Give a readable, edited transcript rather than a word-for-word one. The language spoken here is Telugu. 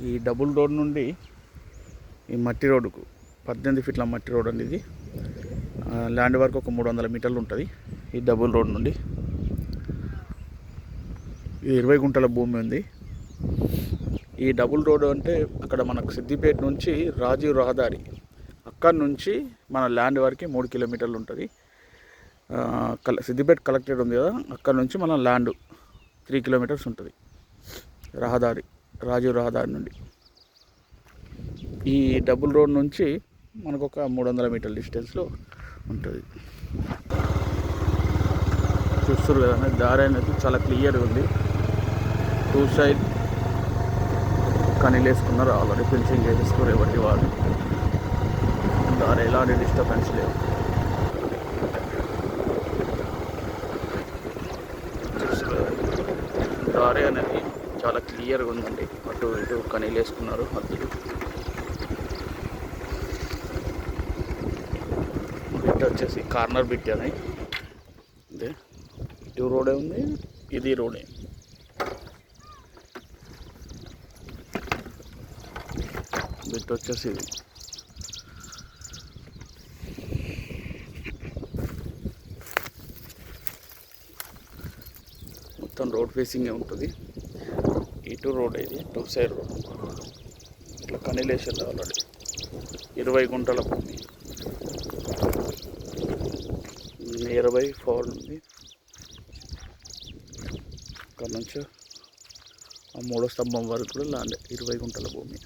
ఈ డబుల్ రోడ్ నుండి ఈ మట్టి రోడ్డుకు 18 ఫీట్ల మట్టి రోడ్ అండి ఇది. ల్యాండ్ వరకు ఒక 300 మీటర్లు ఉంటుంది ఈ డబుల్ రోడ్ నుండి. ఇది 20 గుంటల భూమి ఉంది. ఈ డబుల్ రోడ్ అంటే అక్కడ మనకు సిద్దిపేట నుంచి రాజీవ్ రహదారి, అక్కడి నుంచి మన ల్యాండ్ వరకు 3 కిలోమీటర్లు ఉంటుంది. సిద్దిపేట కలెక్టరేట్ ఉంది కదా, అక్కడ నుంచి మన ల్యాండ్ 3 కిలోమీటర్స్ ఉంటుంది రహదారి, రాజీవ్ రహదారి నుండి. ఈ డబుల్ రోడ్ నుంచి మనకు ఒక 300 మీటర్ల డిస్టెన్స్లో ఉంటుంది. చూస్తారు కదా, దారి అనేది చాలా క్లియర్గా ఉంది. 2 సైడ్ కనీలు వేసుకున్నారు, ఆల్రెడీ ఫెన్సింగ్ వేసేసుకున్నారు ఎవరికి వాళ్ళు. దారి ఎలాంటి డిస్టర్బెన్స్ లేవు. దారి అనేది చాలా క్లియర్గా ఉందండి. అటు ఇటు కనీలు వేసుకున్నారు మధ్యలో. బిట్ వచ్చేసి కార్నర్ బిట్ అని, అదే ఇటు రోడే ఉంది, ఇది రోడే. బిట్ వచ్చేసి ఇది. మొత్తం రోడ్ ఫేసింగే ఉంటుంది. ఇటు రోడ్, ఇది 2 సైడ్ రోడ్. ఇట్లా కనీలేషన్ ఆల్రెడీ 20 గుంటల భూమి, నియర్ బై ఫాల్ ఉంది. అక్కడ నుంచి ఆ 3వ స్తంభం వరకు కూడా ల్యాండ్ 20 గుంటల భూమి.